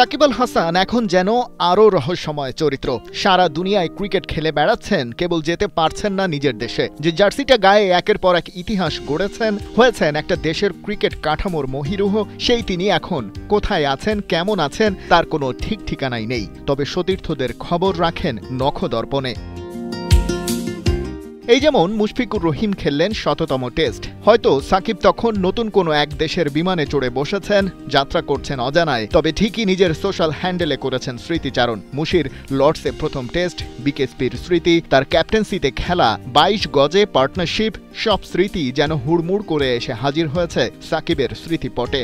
সাকিব আল হাসান এখন যেন আরও রহস্যময় চরিত্র। সারা দুনিয়ায় ক্রিকেট খেলে বেড়াচ্ছেন, কেবল যেতে পারছেন না নিজের দেশে। যে জার্সিটা গায়ে একের পর এক ইতিহাস গড়েছেন, হয়েছেন একটা দেশের ক্রিকেট কাঠামোর মহিরুহ, সেই তিনি এখন কোথায় আছেন, কেমন আছেন তার কোনো ঠিক ঠিকানাই নেই। তবে সতীর্থদের খবর রাখেন নখদর্পণে। এই যেমন মুশফিকুর রহিম খেললেন ১০০তম টেস্ট। হয়তো সাকিব তখন নতুন কোনো এক দেশের বিমানে চড়ে বসেছেন, যাত্রা করছেন অজানায়, তবে ঠিকই নিজের সোশ্যাল হ্যান্ডেলে করেছেন স্মৃতিচারণ। মুশির লর্ডসে প্রথম টেস্ট, বিকেএসপির স্মৃতি, তার ক্যাপ্টেন্সিতে খেলা ২২ গজে পার্টনারশিপ, সব স্মৃতি যেন হুড়মুড় করে এসে হাজির হয়েছে সাকিবের স্মৃতিপটে।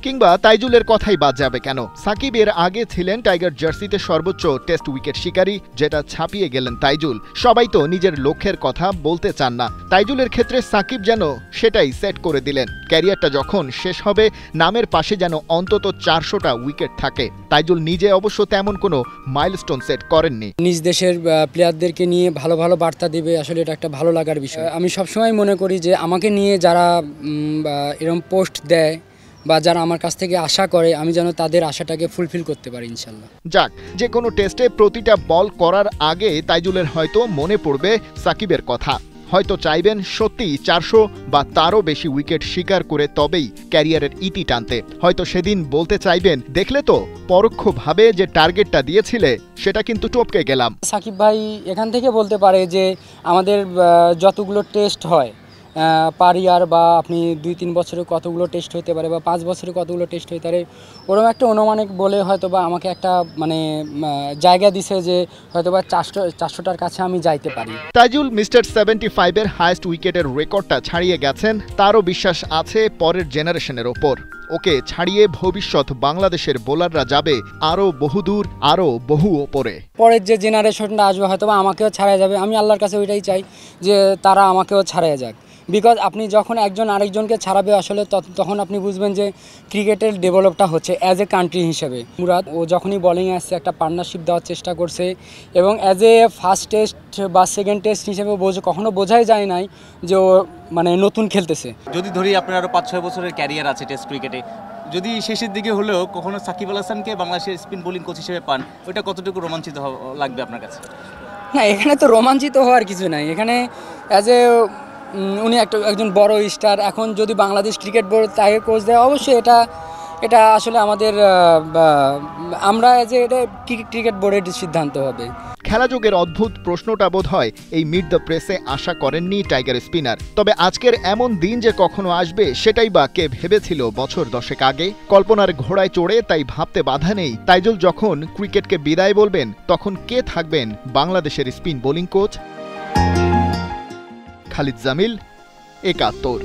কিংবা তাইজুলের কথাই বাদ যাবে কেন? সাকিব এর আগে ছিলেন টাইগার জার্সিতে সর্বোচ্চ টেস্ট উইকেট শিকারী, যেটা ছাপিয়ে গেলেন তাইজুল। সবাই তো নিজের লক্ষ্যের কথা বলতে চান না, তাইজুলের ক্ষেত্রে সাকিব যেন সেটাই সেট করে দিলেন। ক্যারিয়ারটা যখন শেষ হবে, নামের পাশে যেন অন্তত ৪০০টা উইকেট থাকে। তাইজুল নিজে অবশ্য তেমন কোনো মাইলস্টোন সেট করেননি। নিজ দেশের প্লেয়ারদেরকে নিয়ে ভালো ভালো বার্তা দেবে, আসলে এটা একটা ভালো লাগার বিষয়। আমি সবসময় মনে করি যে আমাকে নিয়ে যারা এরকম পোস্ট দেয় বা যারা আমার কাছ থেকে আশা করে, আমি যেন তাদের আশাটাকে ফুলফিল করতে পারি ইনশাল্লাহ। যাক, যে কোনো টেস্টে প্রতিটা বল করার আগে তাইজুলের হয়তো মনে পড়বে সাকিবের কথা। হয়তো চাইবেন সত্যিই ৪০০ বা তারও বেশি উইকেট শিকার করে তবেই ক্যারিয়ারের ইতি টানতে। হয়তো সেদিন বলতে চাইবেন, দেখলে তো পরোক্ষভাবে যে টার্গেটটা দিয়েছিলে সেটা কিন্তু টপকে গেলাম। সাকিব ভাই এখান থেকে বলতে পারে যে আমাদের যতগুলো টেস্ট হয় পার ইয়ার, বা আপনি ২-৩ বছরে কতগুলো টেস্ট হতে পারে, বা ৫ বছরে কতগুলো টেস্ট হতে পারে, ওরকম একটা অনুমানিক বলে হয়তো বা আমাকে একটা জায়গা দিছে যে হয়তো বা ৪০০টার কাছে আমি যাইতে পারি। তাইজুল মিস্টার ৭৫ এর হাইয়েস্ট উইকেটের রেকর্ডটা ছাড়িয়ে গেছেন। তারও বিশ্বাস আছে পরের জেনারেশনের ওপর। ওকে ছাড়িয়ে ভবিষ্যৎ বাংলাদেশের বোলাররা যাবে আরও বহুদূর, আরও বহু ওপরে। পরের যে জেনারেশনটা আসবে হয়তো বা আমাকেও ছাড়াই যাবে। আমি আল্লাহর কাছে ওইটাই চাই যে তারা আমাকেও ছাড়াই যাক। বিকজ আপনি যখন একজন আরেকজনকে ছাড়াবে, আসলে তখন আপনি বুঝবেন যে ক্রিকেটের ডেভেলপটা হচ্ছে অ্যাজ এ কান্ট্রি হিসেবে। মুরাদ ও যখনই বোলিংয়ে আসছে একটা পার্টনারশিপ দেওয়ার চেষ্টা করছে, এবং অ্যাজ এ ফার্স্ট টেস্ট বা সেকেন্ড টেস্ট হিসেবে কখনো বোঝাই যায় নাই যে ও নতুন খেলতেছে। যদি ধরি আপনার আরও ৫-৬ বছরের ক্যারিয়ার আছে টেস্ট ক্রিকেটে, যদি শেষের দিকে হলেও কখনো সাকিব আল হাসানকে বাংলাদেশের স্পিন বোলিং কোচ হিসেবে পান, ওইটা কতটুকু রোমাঞ্চিত লাগবে আপনার কাছে? না, এখানে তো রোমাঞ্চিত হওয়ার কিছু নাই। এখানে অ্যাজ এ উনি একজন বড় স্টার, এখন যদি বাংলাদেশ ক্রিকেট বোর্ড তাকে কোচ দেয়, অবশ্যই এটা আসলে আমাদের আমরা এটা ক্রিকেট বোর্ডের সিদ্ধান্ত হবে। খেলাযোগের অদ্ভুত প্রশ্নটা বোধ হয় এই মিড দ্য প্রেসে আশা করেননি টাইগার স্পিনার। তবে আজকের এমন দিন যে কখনো আসবে সেটাই বা কে ভেবেছিল বছর 10 আগে? কল্পনার ঘোড়ায় চড়ে তাই ভাবতে বাধা নেই, তাইজুল যখন ক্রিকেটকে বিদায় বলবেন তখন কে থাকবেন বাংলাদেশের spin bowling coach? Khalid Jamil, ৭১।